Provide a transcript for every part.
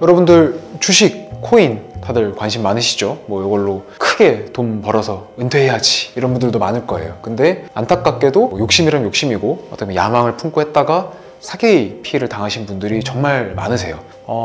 여러분들 주식, 코인 다들 관심 많으시죠? 뭐 이걸로 크게 돈 벌어서 은퇴해야지 이런 분들도 많을 거예요. 근데 안타깝게도 욕심이란 욕심이고 어떤 야망을 품고 했다가 사기 피해를 당하신 분들이 정말 많으세요.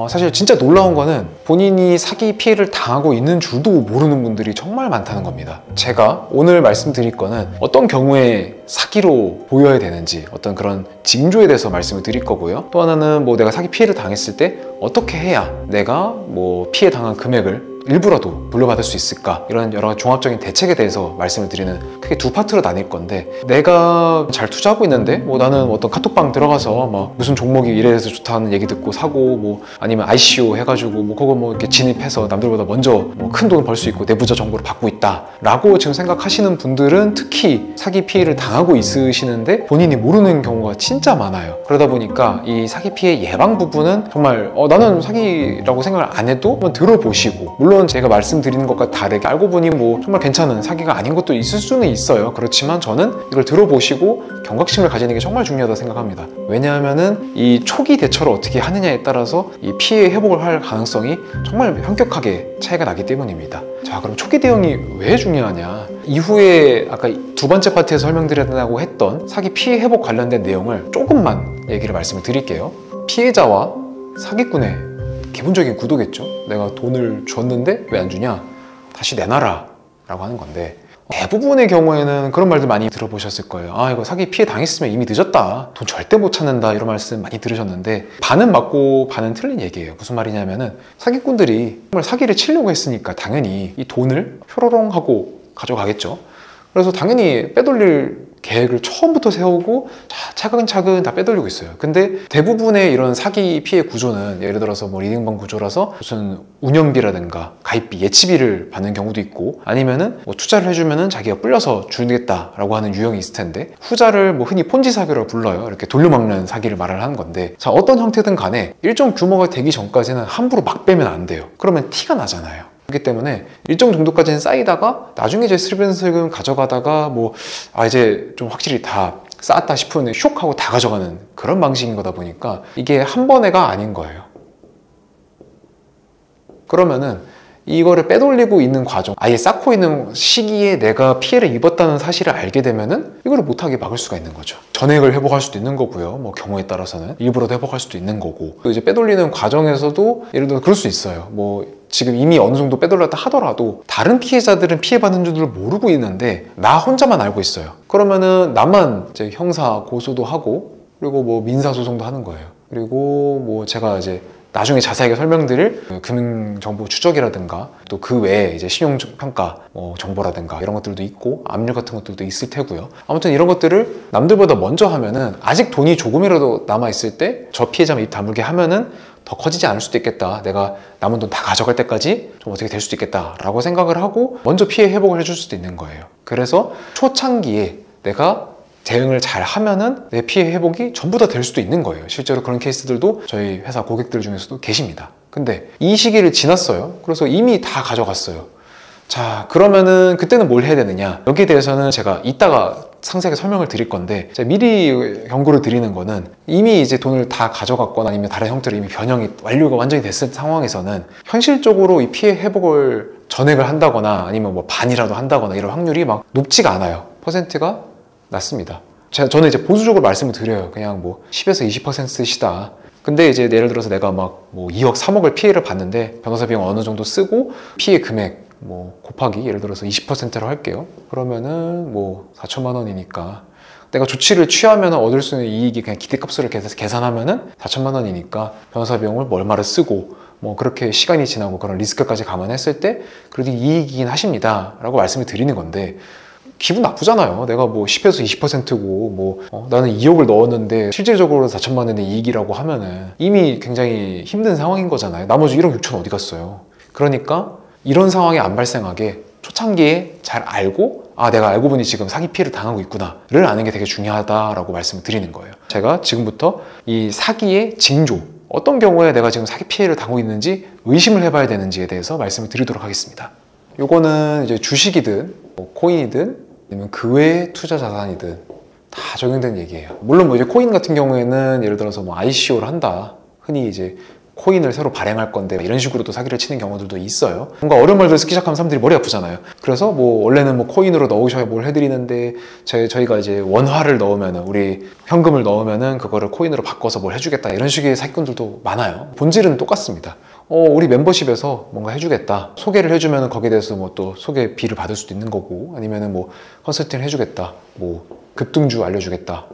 사실 진짜 놀라운 거는 본인이 사기 피해를 당하고 있는 줄도 모르는 분들이 정말 많다는 겁니다. 제가 오늘 말씀드릴 거는 어떤 경우에 사기로 보여야 되는지 어떤 그런 징조에 대해서 말씀을 드릴 거고요. 또 하나는 뭐 내가 사기 피해를 당했을 때 어떻게 해야 내가 뭐 피해 당한 금액을 일부라도 물려받을 수 있을까, 이런 여러 가지 종합적인 대책에 대해서 말씀을 드리는 크게 두 파트로 나뉠 건데, 내가 잘 투자하고 있는데 뭐 나는 어떤 카톡방 들어가서 막 무슨 종목이 이래서 좋다는 얘기 듣고 사고, 뭐 아니면 ICO 해가지고 뭐 그거 뭐 이렇게 진입해서 남들보다 먼저 뭐 큰 돈을 벌 수 있고 내부자 정보를 받고 있다 라고 지금 생각하시는 분들은 특히 사기 피해를 당하고 있으시는데 본인이 모르는 경우가 진짜 많아요. 그러다 보니까 이 사기 피해 예방 부분은 정말 나는 사기라고 생각을 안 해도 한번 들어보시고, 물론 제가 말씀드리는 것과 다르게 알고 보니 뭐 정말 괜찮은 사기가 아닌 것도 있을 수는 있어요. 그렇지만 저는 이걸 들어보시고 경각심을 가지는 게 정말 중요하다고 생각합니다. 왜냐하면은 이 초기 대처를 어떻게 하느냐에 따라서 이 피해 회복을 할 가능성이 정말 현격하게 차이가 나기 때문입니다. 자, 그럼 초기 대응이 왜 중요하냐? 이후에 아까 두 번째 파트에서 설명드린다고 했던 사기 피해 회복 관련된 내용을 조금만 말씀을 드릴게요. 피해자와 사기꾼의 기본적인 구도겠죠. 내가 돈을 줬는데 왜 안 주냐? 다시 내놔라 라고 하는 건데, 대부분의 경우에는 그런 말들 많이 들어보셨을 거예요. 아, 이거 사기 피해 당했으면 이미 늦었다, 돈 절대 못 찾는다, 이런 말씀 많이 들으셨는데 반은 맞고 반은 틀린 얘기예요. 무슨 말이냐면은 사기꾼들이 정말 사기를 치려고 했으니까 당연히 이 돈을 효로롱 하고 가져가겠죠. 그래서 당연히 빼돌릴 계획을 처음부터 세우고 차근차근 다 빼돌리고 있어요. 근데 대부분의 이런 사기 피해 구조는 예를 들어서 뭐 리딩방 구조라서 무슨 운영비라든가 가입비, 예치비를 받는 경우도 있고, 아니면은 뭐 투자를 해주면은 자기가 불려서 주겠다라고 하는 유형이 있을 텐데, 후자를 뭐 흔히 폰지 사기라고 불러요. 이렇게 돌려막는 사기를 말을 하는 건데, 자, 어떤 형태든 간에 일정 규모가 되기 전까지는 함부로 막 빼면 안 돼요. 그러면 티가 나잖아요. 그렇기 때문에 일정 정도까지는 쌓이다가 나중에 이제 슬금슬금 가져가다가 이제 좀 확실히 다 쌓았다 싶으면 슉 하고 다 가져가는 그런 방식인 거다 보니까 이게 한 번에가 아닌 거예요. 그러면은 이거를 빼돌리고 있는 과정, 아예 쌓고 있는 시기에 내가 피해를 입었다는 사실을 알게 되면은 이거를 못하게 막을 수가 있는 거죠. 전액을 회복할 수도 있는 거고요. 뭐 경우에 따라서는 일부라도 회복할 수도 있는 거고, 또 이제 빼돌리는 과정에서도 예를 들어 그럴 수 있어요. 뭐 지금 이미 어느 정도 빼돌렸다 하더라도 다른 피해자들은 피해받는 줄을 모르고 있는데 나 혼자만 알고 있어요. 그러면은 나만 이제 형사 고소도 하고, 그리고 뭐 민사소송도 하는 거예요. 그리고 뭐 제가 이제 나중에 자세하게 설명드릴 금융정보 추적이라든가 또 그 외에 이제 신용평가 정보라든가 이런 것들도 있고 압류 같은 것들도 있을 테고요. 아무튼 이런 것들을 남들보다 먼저 하면은 아직 돈이 조금이라도 남아있을 때 저 피해자만 입 다물게 하면은 더 커지지 않을 수도 있겠다, 내가 남은 돈 다 가져갈 때까지 좀 어떻게 될 수도 있겠다 라고 생각을 하고 먼저 피해 회복을 해줄 수도 있는 거예요. 그래서 초창기에 내가 대응을 잘 하면은 내 피해 회복이 전부 다 될 수도 있는 거예요. 실제로 그런 케이스들도 저희 회사 고객들 중에서도 계십니다. 근데 이 시기를 지났어요. 그래서 이미 다 가져갔어요. 자, 그러면은 그때는 뭘 해야 되느냐? 여기에 대해서는 제가 이따가 상세하게 설명을 드릴 건데, 제가 미리 경고를 드리는 거는 이미 이제 돈을 다 가져갔거나 아니면 다른 형태로 이미 변형이 완료가 완전히 됐을 상황에서는 현실적으로 이 피해 회복을 전액을 한다거나 아니면 뭐 반이라도 한다거나 이런 확률이 막 높지가 않아요. 퍼센트가 낮습니다. 저는 이제 보수적으로 말씀을 드려요. 그냥 뭐 10에서 20%시다. 근데 이제 예를 들어서 내가 막 뭐 2억, 3억을 피해를 봤는데 변호사 비용 어느 정도 쓰고 피해 금액 뭐 곱하기 예를 들어서 20%로 할게요. 그러면은 뭐 4천만 원이니까 내가 조치를 취하면 얻을 수 있는 이익이 그냥 기대값으로 계산하면은 4천만 원이니까 변호사 비용을 뭐 얼마를 쓰고 뭐 그렇게 시간이 지나고 그런 리스크까지 감안했을 때 그래도 이익이긴 하십니다 라고 말씀을 드리는 건데, 기분 나쁘잖아요. 내가 뭐 10에서 20%고 나는 2억을 넣었는데 실질적으로 4천만 원의 이익이라고 하면은 이미 굉장히 힘든 상황인 거잖아요. 나머지 1억 6천 어디 갔어요. 그러니까 이런 상황이 안 발생하게 초창기에 잘 알고, 아, 내가 알고 보니 지금 사기 피해를 당하고 있구나를 아는 게 되게 중요하다라고 말씀을 드리는 거예요. 제가 지금부터 이 사기의 징조, 어떤 경우에 내가 지금 사기 피해를 당하고 있는지 의심을 해봐야 되는지에 대해서 말씀을 드리도록 하겠습니다. 요거는 이제 주식이든 코인이든 아니면 그 외의 투자 자산이든 다 적용되는 얘기예요. 물론 뭐 이제 코인 같은 경우에는 예를 들어서 뭐 ICO를 한다, 흔히 이제 코인을 새로 발행할 건데 이런 식으로도 사기를 치는 경우들도 있어요. 뭔가 어려운 말들 쓰기 시작하면 사람들이 머리 아프잖아요. 그래서 뭐 원래는 뭐 코인으로 넣으셔야 뭘 해드리는데 저희가 이제 원화를 넣으면은, 우리 현금을 넣으면은 그거를 코인으로 바꿔서 뭘 해주겠다, 이런 식의 사기꾼들도 많아요. 본질은 똑같습니다. 우리 멤버십에서 뭔가 해주겠다, 소개를 해주면 거기에 대해서 뭐 또 소개비를 받을 수도 있는 거고, 아니면은 뭐 컨설팅을 해주겠다, 뭐 급등주 알려주겠다,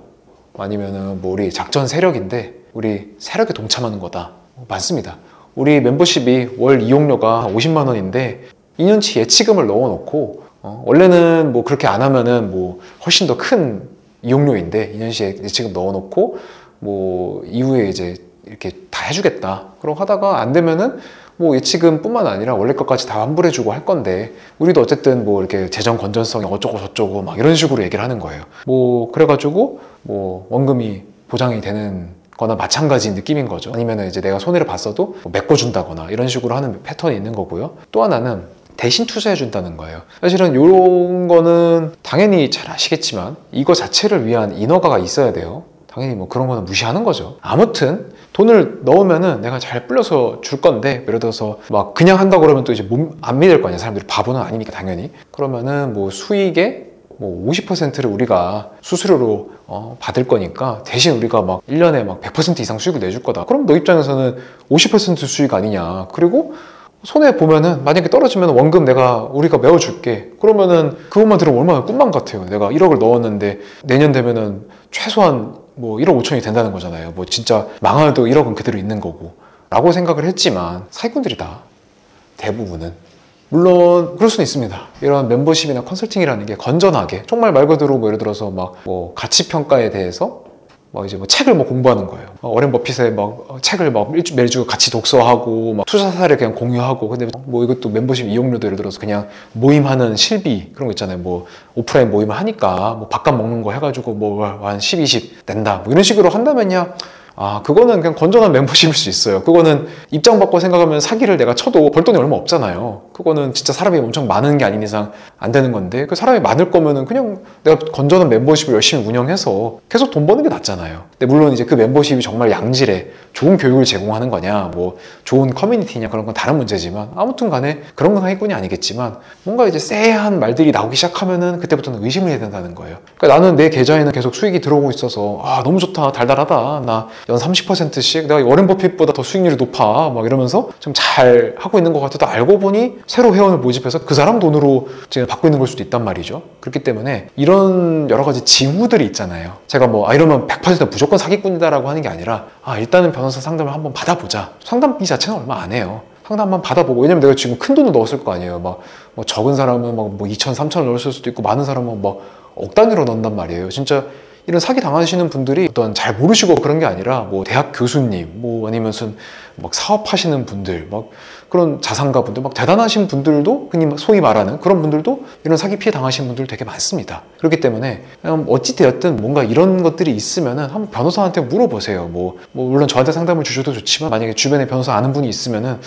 아니면은 뭐 우리 작전 세력인데 우리 세력에 동참하는 거다, 많습니다. 우리 멤버십이 월 이용료가 50만 원인데 2년치 예치금을 넣어놓고, 원래는 뭐 그렇게 안 하면은 뭐 훨씬 더 큰 이용료인데 2년치 예치금 넣어놓고 뭐 이후에 이제 이렇게 다 해주겠다, 그러고 하다가 안 되면은 뭐 예치금 뿐만 아니라 원래 것까지 다 환불해주고 할 건데, 우리도 어쨌든 뭐 이렇게 재정 건전성이 어쩌고 저쩌고 막 이런 식으로 얘기를 하는 거예요. 뭐 그래가지고 뭐 원금이 보장이 되는 거나 마찬가지 느낌인 거죠. 아니면 이제 내가 손해를 봤어도 뭐 메꿔준다거나 이런 식으로 하는 패턴이 있는 거고요. 또 하나는 대신 투자해 준다는 거예요. 사실은 이런 거는 당연히 잘 아시겠지만 이거 자체를 위한 인허가가 있어야 돼요. 당연히 뭐 그런 거는 무시하는 거죠. 아무튼 돈을 넣으면은 내가 잘 불려서 줄 건데, 예를 들어서 막 그냥 한다고 그러면 또 이제 안 믿을 거 아니야. 사람들이 바보는 아니니까 당연히. 그러면은 뭐 수익의 뭐 50%를 우리가 수수료로 받을 거니까 대신 우리가 막 1년에 막 100% 이상 수익을 내줄 거다. 그럼 너 입장에서는 50% 수익 아니냐. 그리고 손해 보면은 만약에 떨어지면 원금 우리가 메워줄게. 그러면은 그것만 들으면 얼마나 꿈만 같아요. 내가 1억을 넣었는데 내년 되면은 최소한 뭐 1억 5천이 된다는 거잖아요. 뭐 진짜 망해도 1억은 그대로 있는 거고 라고 생각을 했지만, 사기꾼들이다, 대부분은. 물론 그럴 수는 있습니다. 이런 멤버십이나 컨설팅이라는 게 건전하게 정말 말 그대로 뭐 예를 들어서 막 뭐 가치 평가에 대해서 막 이제 뭐 책을 뭐 공부하는 거예요. 워렌 버핏의 막 책을 막 매주 같이 독서하고 막 투자 사례를 그냥 공유하고. 근데 뭐 이것도 멤버십 이용료도 예를 들어서 그냥 모임하는 실비 그런 거 있잖아요. 뭐 오프라인 모임을 하니까 뭐 밥값 먹는 거 해가지고 뭐 한 10, 20 낸다, 뭐 이런 식으로 한다면야 그거는 그냥 건전한 멤버십일 수 있어요. 그거는 입장 바꿔 생각하면 사기를 내가 쳐도 벌 돈이 얼마 없잖아요. 그거는 진짜 사람이 엄청 많은 게 아닌 이상 안 되는 건데, 그 사람이 많을 거면은 그냥 내가 건전한 멤버십을 열심히 운영해서 계속 돈 버는 게 낫잖아요. 근데 물론 이제 그 멤버십이 정말 양질의 좋은 교육을 제공하는 거냐, 뭐 좋은 커뮤니티냐, 그런 건 다른 문제지만, 아무튼 간에 그런 건 사기꾼이 아니겠지만, 뭔가 이제 쎄한 말들이 나오기 시작하면은 그때부터는 의심을 해야 된다는 거예요. 그러니까 나는 내 계좌에는 계속 수익이 들어오고 있어서 너무 좋다, 달달하다, 나 연 30%씩 내가 워렌 버핏보다 더 수익률이 높아, 막 이러면서 좀 잘 하고 있는 것 같아도, 알고 보니 새로 회원을 모집해서 그 사람 돈으로 지금 받고 있는 걸 수도 있단 말이죠. 그렇기 때문에 이런 여러 가지 징후들이 있잖아요. 제가 뭐 이러면 100% 무조건 사기꾼이다라고 하는 게 아니라, 일단은 변호사 상담을 한번 받아보자. 상담비 자체는 얼마 안 해요. 상담만 받아보고. 왜냐면 내가 지금 큰 돈을 넣었을 거 아니에요. 뭐 적은 사람은 막 뭐 2천, 3천을 넣었을 수도 있고, 많은 사람은 막 억 단위로 넣는단 말이에요. 진짜 이런 사기 당하시는 분들이 어떤 잘 모르시고 그런 게 아니라, 뭐 대학 교수님, 뭐 아니면 무슨 막 사업하시는 분들, 막 그런 자산가 분들, 막 대단하신 분들도, 흔히 소위 말하는 그런 분들도 이런 사기 피해 당하신 분들 되게 많습니다. 그렇기 때문에 어찌되었든 뭔가 이런 것들이 있으면은 한번 변호사한테 물어보세요. 뭐 물론 저한테 상담을 주셔도 좋지만, 만약에 주변에 변호사 아는 분이 있으면은,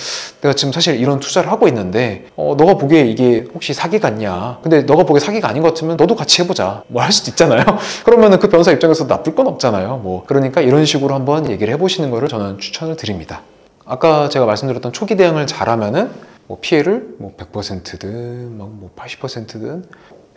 내가 지금 사실 이런 투자를 하고 있는데 너가 보기에 이게 혹시 사기 같냐, 근데 너가 보기에 사기가 아닌 것 같으면 너도 같이 해보자, 뭐 할 수도 있잖아요. 그러면은 그 변호사 입장에서 나쁠 건 없잖아요. 뭐 그러니까 이런 식으로 한번 얘기를 해보시는 거를 저는 추천을 드립니다. 아까 제가 말씀드렸던 초기 대응을 잘하면은 뭐 피해를 뭐 100%든 뭐 80%든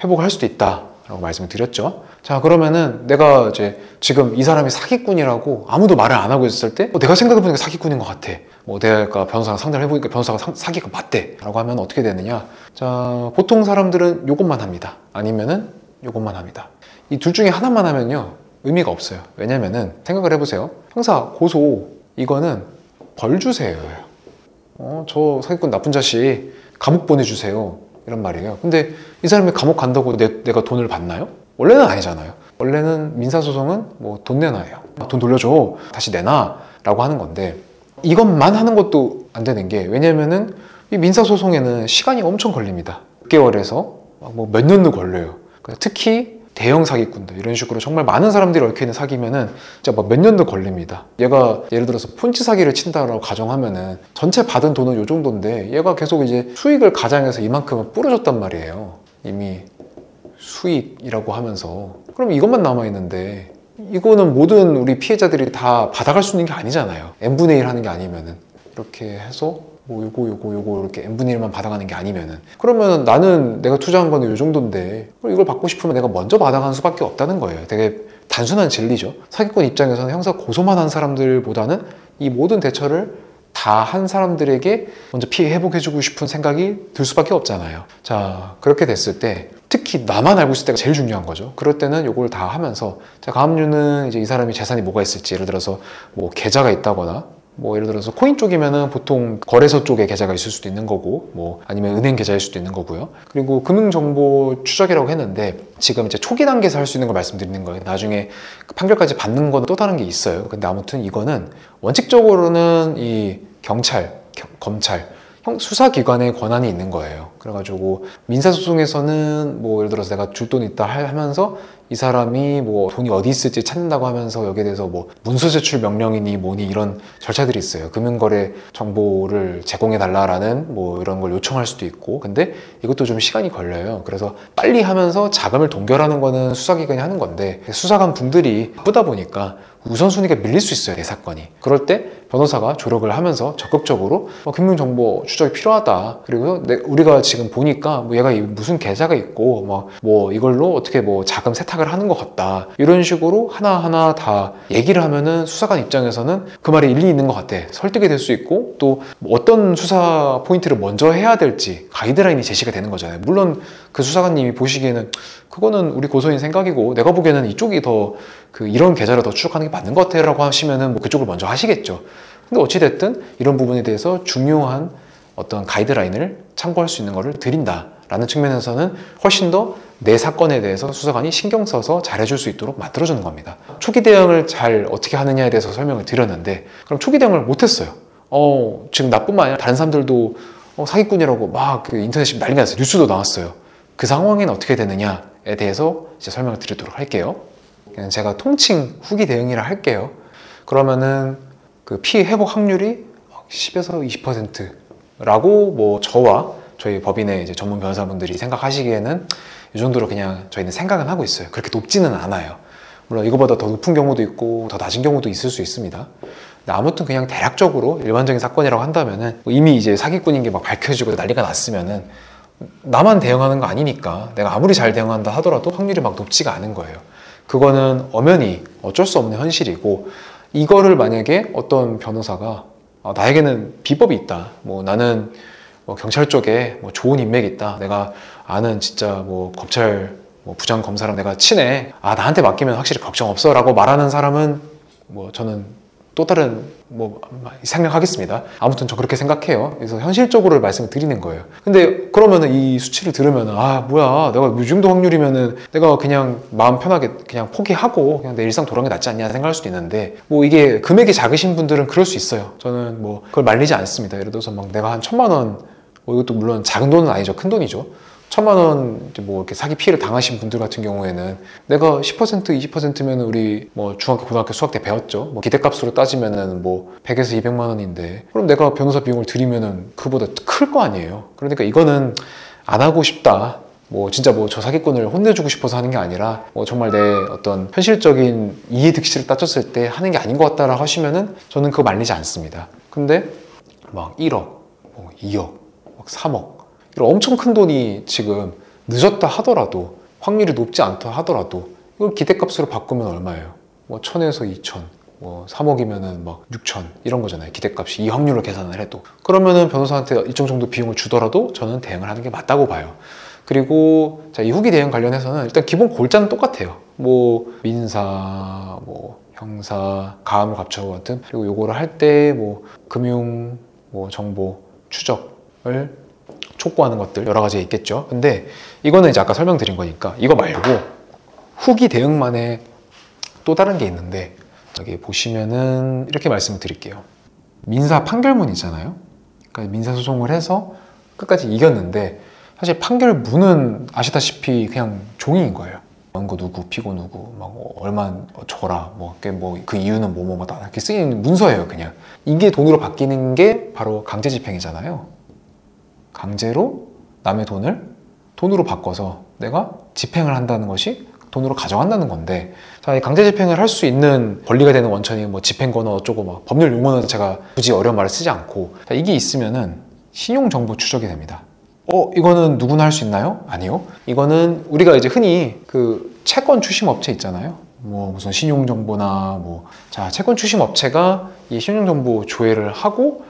회복을 할 수도 있다라고 말씀을 드렸죠. 자, 그러면은 내가 이제 지금 이 사람이 사기꾼이라고 아무도 말을 안 하고 있을 때, 내가 생각해보니까 사기꾼인 것 같아, 뭐 내가 변호사랑 상담을 해보니까 변호사가 사기가 맞대 라고 하면 어떻게 되느냐. 자, 보통 사람들은 요것만 합니다. 아니면은 요것만 합니다. 이 둘 중에 하나만 하면요 의미가 없어요. 왜냐면은 생각을 해보세요. 형사, 고소, 이거는 벌 주세요. 저 사기꾼 나쁜 자식 감옥 보내주세요, 이런 말이에요. 근데 이 사람이 감옥 간다고 내가 돈을 받나요? 원래는 아니잖아요. 원래는 민사소송은 뭐 돈 내놔요. 돈 돌려줘, 다시 내놔 라고 하는 건데, 이것만 하는 것도 안 되는 게, 왜냐면은 이 민사소송에는 시간이 엄청 걸립니다. 6개월에서 뭐 몇 년도 걸려요. 특히 대형 사기꾼들, 이런 식으로 정말 많은 사람들이 얽혀있는 사기면은 진짜 막 몇 년도 걸립니다. 얘가 예를 들어서 폰치 사기를 친다라고 가정하면은 전체 받은 돈은 요 정도인데, 얘가 계속 이제 수익을 가장해서 이만큼은 뿌려줬단 말이에요. 이미 수익이라고 하면서. 그럼 이것만 남아있는데, 이거는 모든 우리 피해자들이 다 받아갈 수 있는 게 아니잖아요. n분의 1 하는 게 아니면은. 이렇게 해서 뭐 요거 이렇게 n분의 1만 받아가는 게 아니면은, 그러면 나는 내가 투자한 거는 요 정도인데 이걸 받고 싶으면 내가 먼저 받아가는 수밖에 없다는 거예요. 되게 단순한 진리죠. 사기꾼 입장에서는 형사 고소만 한 사람들보다는 이 모든 대처를 다 한 사람들에게 먼저 피해 회복해주고 싶은 생각이 들 수밖에 없잖아요. 자, 그렇게 됐을 때 특히 나만 알고 있을 때가 제일 중요한 거죠. 그럴 때는 요걸 다 하면서, 자, 가압류는 이제 이 사람이 재산이 뭐가 있을지, 예를 들어서 뭐 계좌가 있다거나, 뭐 예를 들어서 코인 쪽이면은 보통 거래소 쪽에 계좌가 있을 수도 있는 거고, 뭐 아니면 은행 계좌일 수도 있는 거고요. 그리고 금융정보 추적이라고 했는데 지금 이제 초기 단계에서 할 수 있는 걸 말씀드리는 거예요. 나중에 판결까지 받는 건 또 다른 게 있어요. 근데 아무튼 이거는 원칙적으로는 이 경찰, 검찰, 수사기관의 권한이 있는 거예요. 그래가지고 민사소송에서는 뭐 예를 들어서 내가 줄 돈 있다 하면서 이 사람이 뭐 돈이 어디 있을지 찾는다고 하면서 여기에 대해서 뭐 문서 제출 명령이니 뭐니 이런 절차들이 있어요. 금융거래 정보를 제공해 달라라는 뭐 이런 걸 요청할 수도 있고, 근데 이것도 좀 시간이 걸려요. 그래서 빨리 하면서 자금을 동결하는 거는 수사기관이 하는 건데, 수사관 분들이 바쁘다 보니까 우선순위가 밀릴 수 있어요, 내 사건이. 그럴 때 변호사가 조력을 하면서 적극적으로 금융정보 추적이 필요하다, 그리고 우리가 지금 보니까 뭐 얘가 무슨 계좌가 있고 뭐 이걸로 어떻게 뭐 자금 세탁을 하는 것 같다, 이런 식으로 하나하나 다 얘기를 하면은 수사관 입장에서는 그 말이 일리 있는 것 같아, 설득이 될 수 있고, 또 어떤 수사 포인트를 먼저 해야 될지 가이드라인이 제시가 되는 거잖아요. 물론 그 수사관님이 보시기에는 그거는 우리 고소인 생각이고 내가 보기에는 이쪽이 더 이런 계좌를 더 추적하는 게 맞는 것 같아 라고 하시면은 뭐 그쪽을 먼저 하시겠죠. 근데 어찌됐든 이런 부분에 대해서 중요한 어떤 가이드라인을 참고할 수 있는 거를 드린다 라는 측면에서는 훨씬 더 내 사건에 대해서 수사관이 신경 써서 잘해줄 수 있도록 만들어주는 겁니다. 초기 대응을 잘 어떻게 하느냐에 대해서 설명을 드렸는데, 그럼 초기 대응을 못했어요. 지금 나뿐만 아니라 다른 사람들도 사기꾼이라고 막 인터넷에 난리가 났어요. 뉴스도 나왔어요. 그 상황에는 어떻게 되느냐에 대해서 이제 설명을 드리도록 할게요. 그냥 제가 통칭 후기 대응이라 할게요. 그러면은 그 피해 회복 확률이 10에서 20%라고 뭐 저와 저희 법인의 이제 전문 변호사분들이 생각하시기에는 이 정도로 그냥 저희는 생각은 하고 있어요. 그렇게 높지는 않아요. 물론 이거보다 더 높은 경우도 있고 더 낮은 경우도 있을 수 있습니다. 근데 아무튼 그냥 대략적으로 일반적인 사건이라고 한다면은 이미 이제 사기꾼인 게 막 밝혀지고 난리가 났으면은 나만 대응하는 거 아니니까 내가 아무리 잘 대응한다 하더라도 확률이 막 높지가 않은 거예요. 그거는 엄연히 어쩔 수 없는 현실이고, 이거를 만약에 어떤 변호사가 나에게는 비법이 있다, 뭐 나는 뭐 경찰 쪽에 뭐 좋은 인맥이 있다, 내가 아는 진짜 뭐 검찰 뭐 부장 검사랑 내가 친해, 나한테 맡기면 확실히 걱정 없어 라고 말하는 사람은 뭐 저는 또 다른 뭐 생각하겠습니다. 아무튼 저 그렇게 생각해요. 그래서 현실적으로 말씀을 드리는 거예요. 근데 그러면은 이 수치를 들으면은 뭐야, 내가 이 정도 확률이면은 내가 그냥 마음 편하게 그냥 포기하고 그냥 내 일상 돌아가는 게 낫지 않냐 생각할 수도 있는데, 뭐 이게 금액이 작으신 분들은 그럴 수 있어요. 저는 뭐 그걸 말리지 않습니다. 예를 들어서 막 내가 한 1,000만 원, 이것도 물론 작은 돈은 아니죠, 큰 돈이죠. 1,000만 원 뭐 이렇게 사기 피해를 당하신 분들 같은 경우에는 내가 10% 20%면 우리 뭐 중학교 고등학교 수학 때 배웠죠. 뭐 기대값으로 따지면은 뭐 100에서 200만 원인데, 그럼 내가 변호사 비용을 들이면은 그보다 클 거 아니에요. 그러니까 이거는 안 하고 싶다, 뭐 진짜 뭐 저 사기꾼을 혼내주고 싶어서 하는 게 아니라 뭐 정말 내 어떤 현실적인 이해득실을 따졌을 때 하는 게 아닌 것 같다라고 하시면은 저는 그거 말리지 않습니다. 근데 막 1억, 뭐 2억, 막 3억 이런 엄청 큰 돈이 지금 늦었다 하더라도, 확률이 높지 않다 하더라도 이걸 기대값으로 바꾸면 얼마예요? 뭐 1,000에서 2,000, 뭐 3억이면은 막 6,000 이런 거잖아요. 기대값이 이 확률로 계산을 해도. 그러면은 변호사한테 일정 정도 비용을 주더라도 저는 대응을 하는 게 맞다고 봐요. 그리고 자, 이 후기 대응 관련해서는 일단 기본 골자는 똑같아요. 뭐 민사, 뭐 형사, 가압류 갑처 같은, 그리고 요거를 할 때 뭐 금융, 뭐 정보 추적을 촉구하는 것들 여러 가지 있겠죠. 근데 이거는 이제 아까 설명드린 거니까 이거 말고 후기 대응만의 또 다른 게 있는데, 여기 보시면은 이렇게 말씀을 드릴게요. 민사 판결문 있잖아요. 그러니까 민사소송을 해서 끝까지 이겼는데, 사실 판결문은 아시다시피 그냥 종이인 거예요. 원고 누구, 피고 누구, 막 얼마 줘라, 뭐 그 이유는 뭐뭐다 이렇게 쓰인 문서예요. 그냥 이게 돈으로 바뀌는 게 바로 강제집행이잖아요. 강제로 남의 돈을 돈으로 바꿔서 내가 집행을 한다는 것이 돈으로 가져간다는 건데, 자, 이 강제 집행을 할 수 있는 권리가 되는 원천이 뭐 집행권은 어쩌고 막 법률 용어는 제가 굳이 어려운 말을 쓰지 않고, 자, 이게 있으면은 신용정보 추적이 됩니다. 이거는 누구나 할 수 있나요? 아니요. 이거는 우리가 이제 흔히 그 채권 추심 업체 있잖아요. 뭐 무슨 신용정보나 자, 채권 추심 업체가 이 신용정보 조회를 하고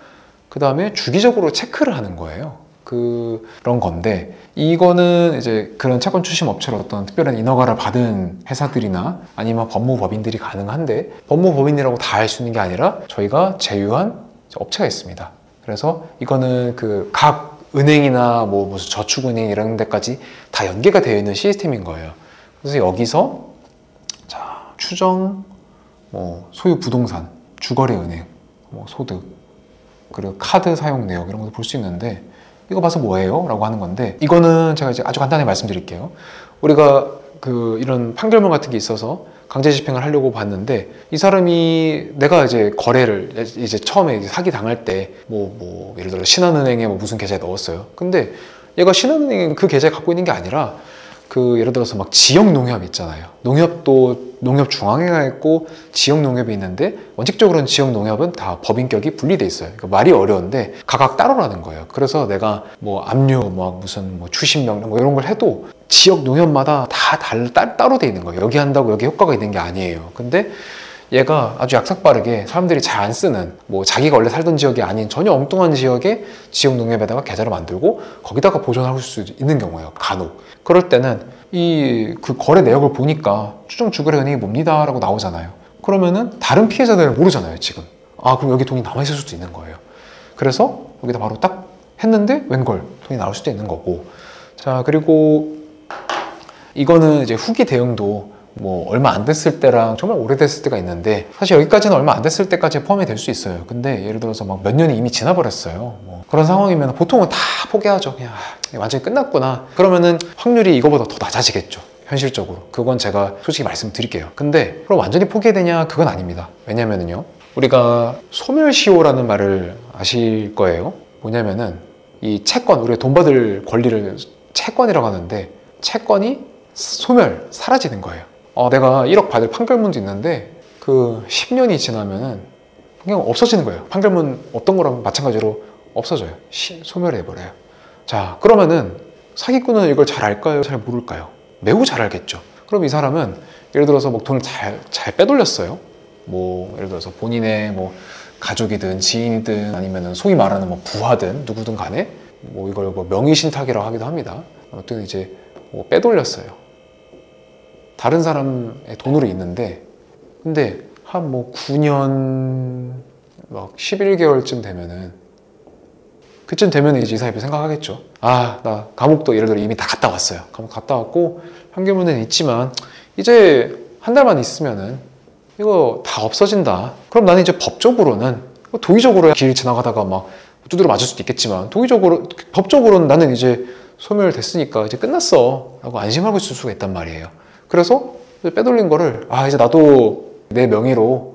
그 다음에 주기적으로 체크를 하는 거예요. 그런 건데, 이거는 이제 그런 채권 추심 업체로 어떤 특별한 인허가를 받은 회사들이나 아니면 법무법인들이 가능한데, 법무법인이라고 다 할 수 있는 게 아니라 저희가 제휴한 업체가 있습니다. 그래서 이거는 그 각 은행이나 뭐 무슨 저축은행 이런 데까지 다 연계가 되어 있는 시스템인 거예요. 그래서 여기서 자, 추정, 소유 부동산, 주거래 은행, 소득, 그리고 카드 사용 내역 이런 것도 볼 수 있는데, 이거 봐서 뭐예요? 라고 하는 건데, 이거는 제가 이제 아주 간단히 말씀드릴게요. 우리가 이런 판결문 같은 게 있어서 강제 집행을 하려고 봤는데, 이 사람이 내가 이제 거래를 이제 처음에 사기 당할 때 예를 들어 신한은행에 무슨 계좌에 넣었어요. 근데 얘가 신한은행 그 계좌에 갖고 있는 게 아니라 예를 들어서 막 지역 농협 있잖아요. 농협도 농협 중앙회가 있고 지역 농협이 있는데, 원칙적으로는 지역 농협은 다 법인격이 분리돼 있어요. 그러니까 말이 어려운데 각각 따로라는 거예요. 그래서 내가 압류, 무슨 추심명령 이런 걸 해도 지역 농협마다 다 따로 돼 있는 거예요. 여기 한다고 여기 효과가 있는 게 아니에요. 근데 얘가 아주 약삭빠르게 사람들이 잘 안 쓰는 자기가 원래 살던 지역이 아닌 전혀 엉뚱한 지역에 지역 농협에다가 계좌를 만들고 거기다가 보존할 수 있는 경우예요. 간혹. 그럴 때는 그 거래 내역을 보니까 추정 주거래 은행이 뭡니다 라고 나오잖아요. 그러면은 다른 피해자들은 모르잖아요, 지금. 그럼 여기 돈이 남아있을 수도 있는 거예요. 그래서 여기다 바로 딱 했는데 웬걸 돈이 나올 수도 있는 거고. 자, 그리고 이거는 이제 후기 대응도 얼마 안 됐을 때랑 정말 오래됐을 때가 있는데, 사실 여기까지는 얼마 안 됐을 때까지 포함이 될 수 있어요. 근데 예를 들어서 몇 년이 이미 지나버렸어요. 그런 상황이면 보통은 다 포기하죠. 그냥 완전히 끝났구나. 그러면은 확률이 이거보다 더 낮아지겠죠, 현실적으로. 그건 제가 솔직히 말씀드릴게요. 근데 그럼 완전히 포기해야 되냐? 그건 아닙니다. 왜냐면은요, 우리가 소멸시효라는 말을 아실 거예요. 뭐냐면은 이 채권, 우리가 돈 받을 권리를 채권이라고 하는데, 채권이 사라지는 거예요. 내가 1억 받을 판결문도 있는데 10년이 지나면은 그냥 없어지는 거예요. 판결문 어떤 거랑 마찬가지로 없어져요. 소멸해버려요. 자, 그러면은 사기꾼은 이걸 잘 알까요? 잘 모를까요? 매우 잘 알겠죠. 그럼 이 사람은 예를 들어서 돈을 잘 빼돌렸어요. 예를 들어서 본인의 가족이든 지인이든 아니면은 소위 말하는 부하든 누구든 간에 이걸 명의신탁이라고 하기도 합니다. 아무튼 이제 빼돌렸어요. 다른 사람의 돈으로 있는데, 근데 한 9년 11개월쯤 되면은, 그쯤 되면 이제 이 사람이 생각하겠죠. 나 감옥도 예를 들어 이미 다 갔다 왔어요. 감옥 갔다 왔고 판결문은 있지만 이제 한 달만 있으면은 이거 다 없어진다. 그럼 나는 이제 법적으로는, 도의적으로 길 지나가다가 두드려 맞을 수도 있겠지만, 법적으로는 나는 이제 소멸됐으니까 이제 끝났어 라고 안심하고 있을 수가 있단 말이에요. 그래서 빼돌린 거를 이제 나도 내 명의로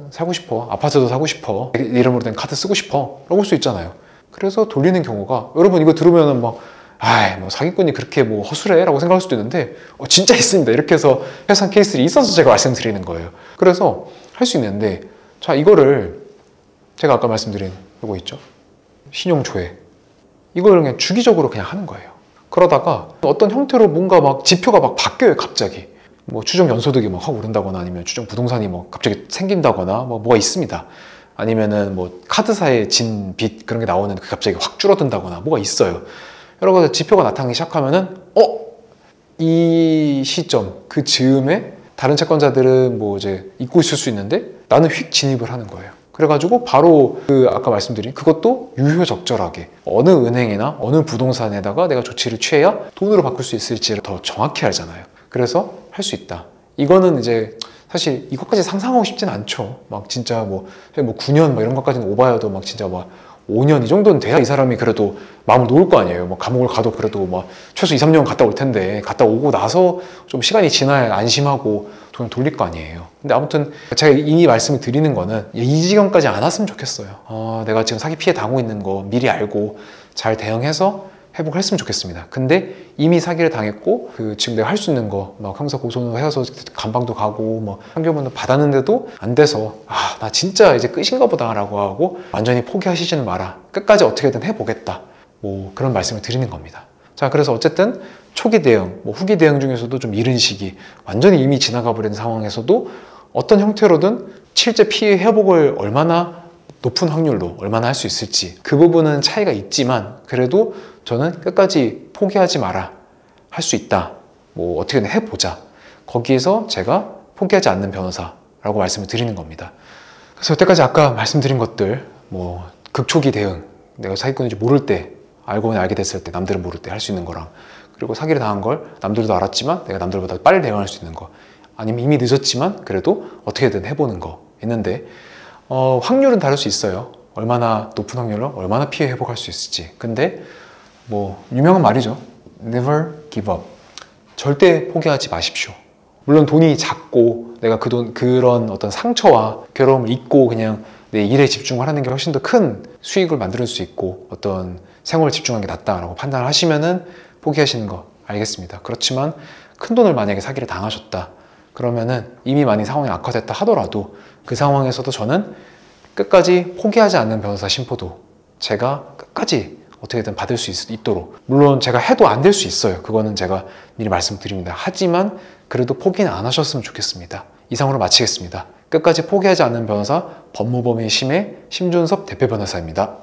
사고 싶어, 아파트도 사고 싶어, 내 이름으로 된 카드 쓰고 싶어 라고 할 수 있잖아요. 그래서 돌리는 경우가, 여러분 이거 들으면은 사기꾼이 그렇게 허술해 라고 생각할 수도 있는데, 진짜 있습니다. 이렇게 해서 회상 케이스들이 있어서 제가 말씀드리는 거예요. 그래서 할 수 있는데, 자, 이거를 제가 아까 말씀드린 이거 있죠, 신용조회, 이걸 그냥 주기적으로 그냥 하는 거예요. 그러다가 어떤 형태로 뭔가 지표가 바뀌어요, 갑자기. 추정 연소득이 확 오른다거나, 아니면 추정 부동산이 갑자기 생긴다거나, 뭐가 있습니다. 아니면은 카드사에 진 빚 그런 게 나오는데 갑자기 확 줄어든다거나 뭐가 있어요. 여러 가지 지표가 나타나기 시작하면은, 이 시점, 그 즈음에 다른 채권자들은 이제 잊고 있을 수 있는데 나는 휙 진입을 하는 거예요. 그래가지고 바로 아까 말씀드린 그것도 유효적절하게 어느 은행이나 어느 부동산에다가 내가 조치를 취해야 돈으로 바꿀 수 있을지를 더 정확히 알잖아요. 그래서 할 수 있다. 이거는 이제 사실 이것까지 상상하고 싶진 않죠. 진짜 9년 이런 것까지는 오바여도 진짜 5년 이 정도는 돼야 이 사람이 그래도 마음을 놓을 거 아니에요. 감옥을 가도 그래도 최소 2, 3년 갔다 올 텐데, 갔다 오고 나서 좀 시간이 지나야 안심하고 돈을 돌릴 거 아니에요. 근데 아무튼 제가 이 말씀을 드리는 거는 이 지경까지 안 왔으면 좋겠어요. 내가 지금 사기 피해 당하고 있는 거 미리 알고 잘 대응해서 회복했으면 좋겠습니다. 근데 이미 사기를 당했고 지금 내가 할 수 있는 거 막 형사 고소도 해서 감방도 가고 뭐 판결문도 받았는데도 안 돼서 나 진짜 이제 끝인가 보다 라고 하고 완전히 포기하시지는 마라. 끝까지 어떻게든 해보겠다. 뭐 그런 말씀을 드리는 겁니다. 자, 그래서 어쨌든 초기 대응, 뭐 후기 대응 중에서도 좀 이른 시기, 완전히 이미 지나가 버린 상황에서도 어떤 형태로든 실제 피해 회복을 얼마나 높은 확률로 얼마나 할 수 있을지 그 부분은 차이가 있지만 그래도 저는 끝까지 포기하지 마라. 할 수 있다. 뭐 어떻게든 해보자. 거기에서 제가 포기하지 않는 변호사라고 말씀을 드리는 겁니다. 그래서 여태까지 아까 말씀드린 것들 뭐 극초기 대응, 내가 사기꾼인지 모를 때 알고는 알게 됐을 때 남들은 모를 때 할 수 있는 거랑 그리고 사기를 당한 걸 남들도 알았지만 내가 남들보다 빨리 대응할 수 있는 거 아니면 이미 늦었지만 그래도 어떻게든 해보는 거 있는데 확률은 다를 수 있어요. 얼마나 높은 확률로 얼마나 피해 회복할 수 있을지. 근데 뭐 유명한 말이죠. Never give up. 절대 포기하지 마십시오. 물론 돈이 작고 내가 그런 어떤 상처와 괴로움을 잊고 그냥 내 일에 집중을 하는 게 훨씬 더 큰 수익을 만들 수 있고 어떤 생활에 집중하는 게 낫다라고 판단을 하시면은 포기하시는 거 알겠습니다. 그렇지만 큰 돈을 만약에 사기를 당하셨다 그러면은 이미 많이 상황이 악화됐다 하더라도 그 상황에서도 저는 끝까지 포기하지 않는 변호사 심포도 제가 끝까지 어떻게든 받을 수 있도록 물론 제가 해도 안 될 수 있어요. 그거는 제가 미리 말씀드립니다. 하지만 그래도 포기는 안 하셨으면 좋겠습니다. 이상으로 마치겠습니다. 끝까지 포기하지 않는 변호사 법무법인 심의 심준섭 대표 변호사입니다.